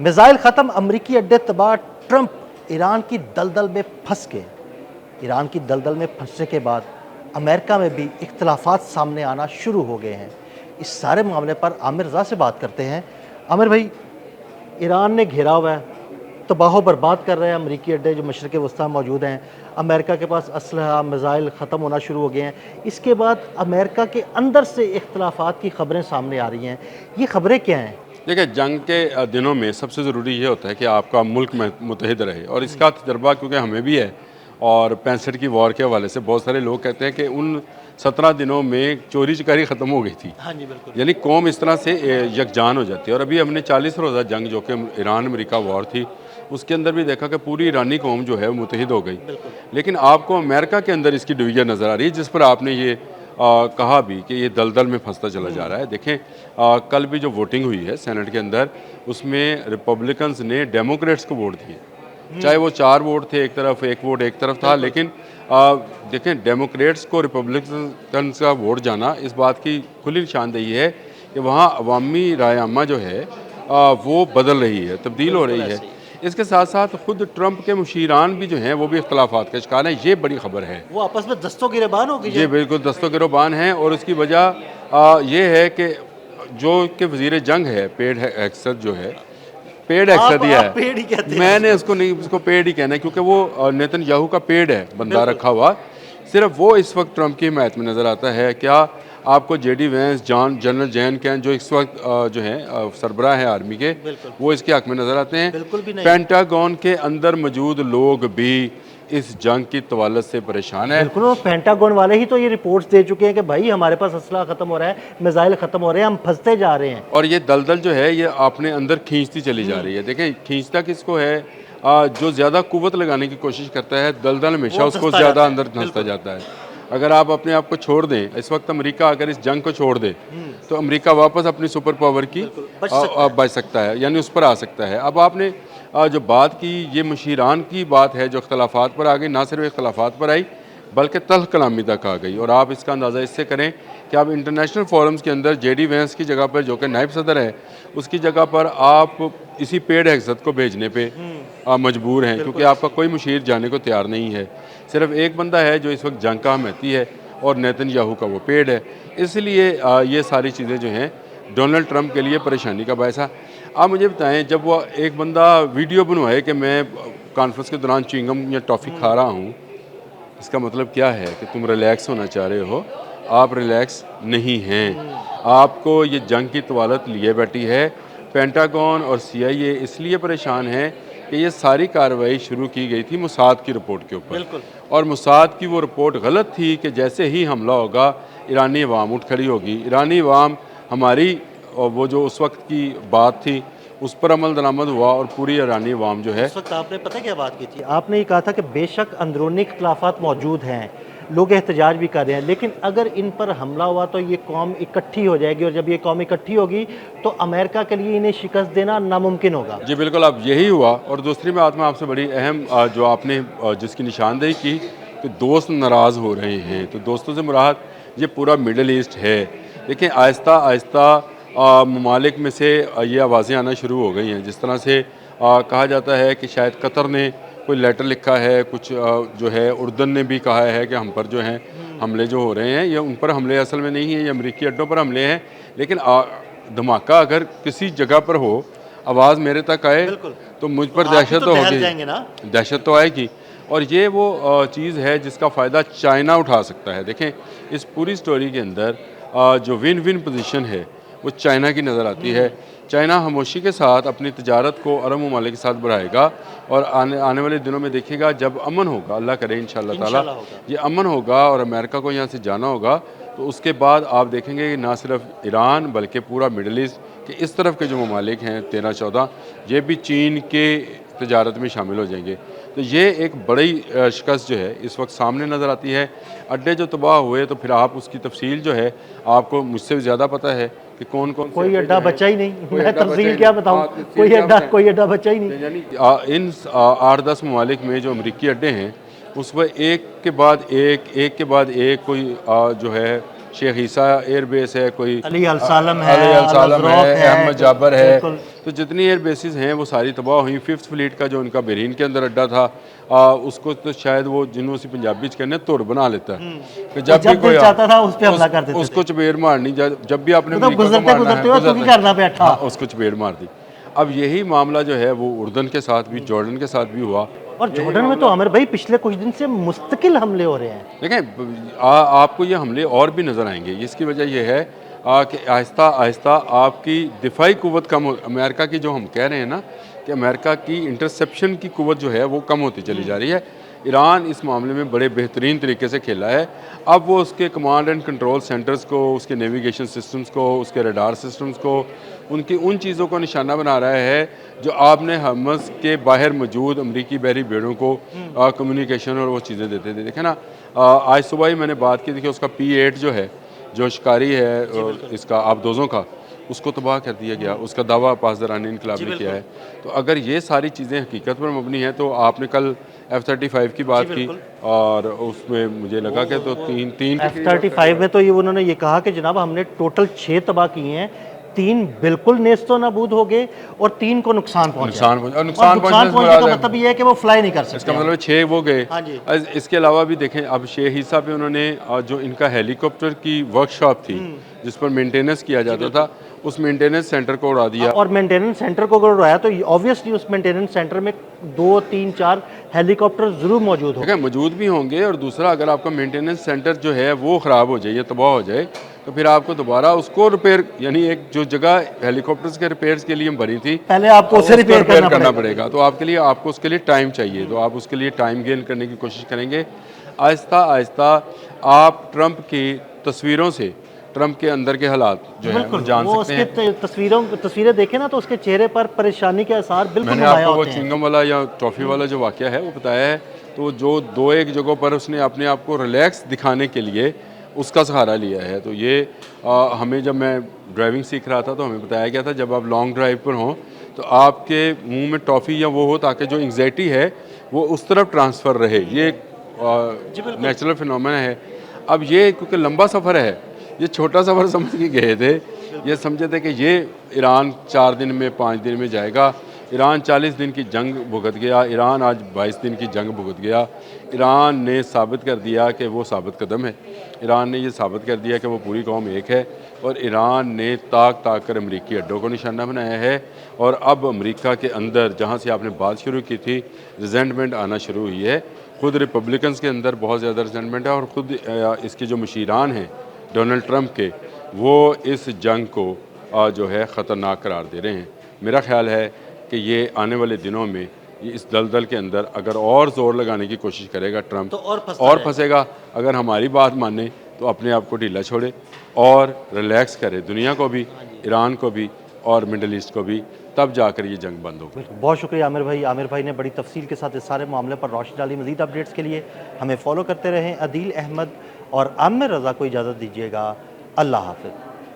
Missile ख़त्म, अमरीकी अड्डे तबाह, ट्रंप ईरान की दलदल में फंस गए। ईरान की दलदल में फंसने के बाद अमेरिका में भी इख्तलाफात सामने आना शुरू हो गए हैं। इस सारे मामले पर आमिर रज़ा से बात करते हैं। आमिर भाई, ईरान ने घेरा हुआ है, तबाह बर्बाद कर रहे हैं अमरीकी अड्डे जो मशरक़ वस्ती में मौजूद हैं। अमेरिका के पास असलहा मिसाइल ख़त्म होना शुरू हो गए हैं। इसके बाद अमेरिका के अंदर से इख्तलाफात की खबरें सामने आ रही हैं। ये खबरें क्या हैं? देखिए, जंग के दिनों में सबसे ज़रूरी ये होता है कि आपका मुल्क मुत्तहिद रहे, और इसका तजर्बा क्योंकि हमें भी है। और 65 की वॉर के हवाले से बहुत सारे लोग कहते हैं कि उन 17 दिनों में चोरी चकारी ख़त्म हो गई थी। हाँ जी, बिल्कुल। यानी कौम इस तरह से यकजान हो जाती है। और अभी हमने 40 रोज़ा जंग जो कि ईरान अमेरिका वॉर थी, उसके अंदर भी देखा कि पूरी ईरानी कौम जो है वो मुत्तहिद हो गई। लेकिन आपको अमेरिका के अंदर इसकी डिवीज़न नज़र आ रही है, जिस पर आपने ये कहा भी कि ये दलदल में फंसता चला जा रहा है। देखें, कल भी जो वोटिंग हुई है सेनेट के अंदर, उसमें रिपब्लिकन्स ने डेमोक्रेट्स को वोट दिए। चाहे वो 4 वोट थे एक तरफ, 1 वोट एक तरफ था, लेकिन देखें, डेमोक्रेट्स को रिपब्लिकन्स का वोट जाना इस बात की खुली निशानदेही है कि वहाँ अवामी राय आमा जो है वो बदल रही है, तब्दील हो रही है। इसके साथ साथ खुद ट्रंप के मुशीरान भी जो हैं वो भी इख्तलाफात का शिकार हैं। ये बड़ी खबर है। वो आपस में दस्तों गिरबान हो गई। ये बिल्कुल दस्तों गिरोबान हैं, और उसकी वजह ये है कि जो कि वज़ीर जंग है, पेड हेक्सत जो है, पेड हेक्सत ही है। पेड़ ही कहते हैं। मैंने उसको नहीं, उसको पेड ही कहना है, क्योंकि वो नेतन्याहू का पेड है, बंदा रखा हुआ। सिर्फ वो इस वक्त ट्रंप की हिमायत में नज़र आता है। क्या आपको JD Vance, general Jain can जो इस वक्त जो हैं सरबराह हैं आर्मी के, वो इसके हक में नज़र आते हैं। बिल्कुल भी नहीं। पेंटागन के अंदर मौजूद लोग भी इस जंग की तवालत से परेशान है। बिल्कुल, पेंटागन वाले ही तो ये रिपोर्ट्स दे चुके हैं कि भाई हमारे पास असला ख़त्म हो रहा है, मिसाइल ख़त्म हो रहे हैं, हम फंसते जा रहे हैं। और ये दलदल जो है ये आपने अंदर खींचती चली जा रही है। देखें, खींचता किसको है? जो ज़्यादा कुव्वत लगाने की कोशिश करता है, दलदल हमेशा उसको ज़्यादा अंदर धंसता जाता है। अगर आप अपने आप को छोड़ दें, इस वक्त अमेरिका अगर इस जंग को छोड़ दे, तो अमेरिका वापस अपनी सुपर पावर की बच सकता है, यानी उस पर आ सकता है। अब आपने जो बात की, ये मुशीरान की बात है जो इख्तलाफात पर आ गई। ना सिर्फ इख्तलाफात पर आई, बल्कि तल्ख कलामी तक आ गई। और आप इसका अंदाज़ा इससे करें कि आप इंटरनेशनल फोरम्स के अंदर जेडी वैंस की जगह पर, जो कि नायब सदर है, उसकी जगह पर आप इसी पेड हेक्सत को भेजने पे मजबूर हैं, क्योंकि आपका कोई मुशीर जाने को तैयार नहीं है। सिर्फ एक बंदा है जो इस वक्त जंग का हमेती है, और नेतन्याहू का वो पेड है। इसलिए ये सारी चीज़ें जो हैं डोनाल्ड ट्रंप के लिए परेशानी का बायस है। आप मुझे बताएं, जब वो एक बंदा वीडियो बनवाए कि मैं कॉन्फ्रेंस के दौरान च्युइंगम या टॉफ़ी खा रहा हूँ, इसका मतलब क्या है कि तुम रिलैक्स होना चाह रहे हो। आप रिलैक्स नहीं हैं। आपको ये जंग की तवालत लिए बैठी है। पेंटागन और CIA इसलिए परेशान है कि ये सारी कार्रवाई शुरू की गई थी मोसाद की रिपोर्ट के ऊपर, और मोसाद की वो रिपोर्ट गलत थी कि जैसे ही हमला होगा ईरानी अवाम उठ खड़ी होगी। ईरानी अवाम हमारी वो जो उस वक्त की बात थी उस पर अमल दरामद हुआ, और पूरी ईरानी अवाम जो है। उस वक्त आपने पता क्या बात की थी? आपने ये कहा था कि बेशक अंदरूनी इख्तलाफात मौजूद हैं, लोग एहतजाज भी कर रहे हैं, लेकिन अगर इन पर हमला हुआ तो ये कौम इकट्ठी हो जाएगी, और जब ये कौम इकट्ठी होगी तो अमेरिका के लिए इन्हें शिकस्त देना नामुमकिन होगा। जी बिल्कुल, अब यही हुआ। और दूसरी बात में आपसे बड़ी अहम जो आपने जिसकी निशानदेही की कि दोस्त नाराज़ हो रहे हैं, तो दोस्तों से मुराद ये पूरा मिडल ईस्ट है। देखिए, आहिस्ता आहिस्ता ममालिक में से ये आवाज़ें आना शुरू हो गई हैं। जिस तरह से कहा जाता है कि शायद कतर ने कोई लेटर लिखा है, कुछ जो है उर्दन ने भी कहा है कि हम पर जो हैं हमले जो हो रहे हैं, ये उन पर हमले असल में नहीं है, ये अमरीकी अड्डों पर हमले हैं। लेकिन धमाका अगर किसी जगह पर हो, आवाज़ मेरे तक आए, तो मुझ पर दहशत तो होगी, दहशत तो आएगी। और ये वो चीज़ है जिसका फ़ायदा चाइना उठा सकता है। देखें, इस पूरी स्टोरी के अंदर जो विन विन पोजीशन है वो चाइना की नज़र आती है। चाइना खामोशी के साथ अपनी तजारत को अरब ममालिक के साथ बढ़ाएगा, और आने वाले दिनों में देखिएगा जब अमन होगा, अल्लाह करे इंशाअल्लाह ताला ये अमन होगा और अमेरिका को यहाँ से जाना होगा, तो उसके बाद आप देखेंगे कि ना सिर्फ ईरान बल्कि पूरा मिडल ईस्ट के इस तरफ के जो ममालिक हैं 13-14, ये भी चीन के तजारत में शामिल हो जाएंगे। तो ये एक बड़ी शिकस्त जो है इस वक्त सामने नज़र आती है। अड्डे जो तबाह हुए, तो फिर आप उसकी तफसील जो है आपको मुझसे भी ज़्यादा पता है कि कौन कौन कोई अड्डा बचा ही नहीं। मैं तफसील क्या बताऊं, कोई अड्डा बचा ही नहीं। यानी इन 8-10 ममालिक में जो अमरीकी अड्डे हैं, उस पर एक के बाद एक कोई जो है शेख ईसा एयरबेस है, कोई अली अल सालम है, अली अल सालम अल-अज़रॉक है, अहमद जाबर है। बिल्कुल। तो जितनी एयर बेसिस हैं वो सारी तबाह हुई। फिफ्थ फ्लीट का जो उनका बहरीन के अंदर अड्डा था, उसको तो शायद वो जिन्हों से पंजाबी च कहने तुड़ बना लेता है कि जब दिल चाहता था उस पे हमला कर देते उसको चपेट मारनी। जब भी आपने मतलब अमेरिका को गुजरते मारना है, गुजरते हुए तू की करना बैठा। हाँ, उसको चपेट मार दी। अब यही मामला जो है वो उर्दन के साथ भी, जॉर्डन के साथ भी हुआ। और जॉर्डन में तो आमिर भाई पिछले कुछ दिन से मुस्तकिल हमले हो रहे हैं। देखें, आपको ये हमले और भी नज़र आएंगे। इसकी वजह यह है कि आहिस्ता आहिस्ता आपकी दिफाई कुव्वत कम हो। अमेरिका की जो हम कह रहे हैं ना कि अमेरिका की इंटरसेप्शन की कुव्वत जो है वो कम होती चली जा रही है। ईरान इस मामले में बड़े बेहतरीन तरीके से खेला है। अब वो उसके कमांड एंड कंट्रोल सेंटर्स को, उसके नेविगेशन सिस्टम्स को, उसके रडार सिस्टम्स को, उनकी उन चीज़ों को निशाना बना रहा है जो आपने हमस के बाहर मौजूद अमरीकी बहरी बेड़ों को कम्युनिकेशन और वो चीज़ें देते थे। देखें ना, आज सुबह ही मैंने बात की थी कि उसका P-8 जो है, जो शिकारी है इसका आबदोज़ों का, उसको तबाह कर दिया गया। उसका दावा पासदारानी इनकलाब ने किया है। तो अगर ये सारी चीज़ें हकीकत पर मबनी हैं, तो आपने कल F-35 की बात की और उसमें मुझे लगा कि तो तीन F-35 में तो ये उन्होंने ये कहा कि जनाब हमने टोटल 6 तबाह किए हैं, 3 बिल्कुल नेस्तो नाबूद हो गए और 3 को नुकसान पहुंचा। नुकसान पहुंचने का मतलब ये है कि वो फ्लाई नहीं कर सकते। इसका मतलब 6 वो गए। हाँ जी। इसके अलावा भी देखें, अब शेख ईसा पे उन्होंने जो इनका हेलीकॉप्टर की वर्कशॉप थी जिस पर मेंटेनेंस किया जाता था, उस मेंटेनेंस सेंटर को उड़ा दिया। और मेंटेनेंस सेंटर को अगर उड़ाया तो ऑब्वियसली उस मेंटेनेंस सेंटर में 2, 3, 4 हेलीकॉप्टर जरूर मौजूद होंगे। मौजूद भी होंगे। और दूसरा, अगर आपका मेंटेनेंस सेंटर जो है वो ख़राब हो जाए या तबाह हो जाए, तो फिर आपको दोबारा उसको रिपेयर, यानी एक जो जगह हेलीकॉप्टर्स के रिपेयर्स के लिए बनी थी, पहले आपको उसे रिपेयर करना पड़ेगा। तो आपको उसके लिए टाइम चाहिए। तो आप उसके लिए टाइम गेन करने की कोशिश करेंगे। आहिस्ता आहिस्ता आप ट्रंप की तस्वीरों से ट्रंप के अंदर के हालात जो है वो जान सकते हैं। तस्वीरें देखें ना तो उसके चेहरे पर परेशानी के आसार बिल्कुल मैंने आपको वो चिंगम वाला या टॉफ़ी वाला जो वाक़या है वो बताया है। तो जो 2-1 जगहों पर उसने अपने आप को रिलैक्स दिखाने के लिए उसका सहारा लिया है। तो ये हमें, जब मैं ड्राइविंग सीख रहा था तो हमें बताया गया था, जब आप लॉन्ग ड्राइव पर हों तो आपके मुंह में टॉफ़ी या वो हो, ताकि जो एंग्जाइटी है वो उस तरफ ट्रांसफ़र रहे। ये नेचुरल फिनोमेना है। अब ये क्योंकि लंबा सफ़र है, ये छोटा सफ़र समझ के गए थे। ये समझे थे कि ये ईरान 4 दिन में 5 दिन में जाएगा। ईरान 40 दिन की जंग भुगत गया। ईरान आज 22 दिन की जंग भुगत गया। ईरान ने साबित कर दिया कि वो साबित कदम है। ईरान ने ये साबित कर दिया कि वो पूरी कौम एक है। और ईरान ने ताक ताक कर अमरीकी अड्डों को निशाना बनाया है। और अब अमरीका के अंदर, जहाँ से आपने बात शुरू की थी, रिजेंटमेंट आना शुरू हुई है। ख़ुद रिपब्लिकन्स के अंदर बहुत ज़्यादा रिजेंटमेंट है। और ख़ुद इसके जो मुशीरान हैं डोनाल्ड ट्रंप के, वो इस जंग को जो है ख़तरनाक करार दे रहे हैं। मेरा ख़्याल है कि ये आने वाले दिनों में ये इस दलदल के अंदर अगर और ज़ोर लगाने की कोशिश करेगा ट्रंप, तो और फंसेगा। अगर हमारी बात माने तो अपने आप को ढीला छोड़े और रिलैक्स करे, दुनिया को भी, ईरान को भी और मिडल ईस्ट को भी, तब जाकर ये जंग बंद होगी। बहुत शुक्रिया आमिर भाई। आमिर भाई ने बड़ी तफसील के साथ इस सारे मामले पर रोशनी डाली। मज़ीद अपडेट्स के लिए हमें फॉलो करते रहें। अदील अहमद और आमिर रज़ा को इजाज़त दीजिएगा। अल्लाह हाफ़िज़।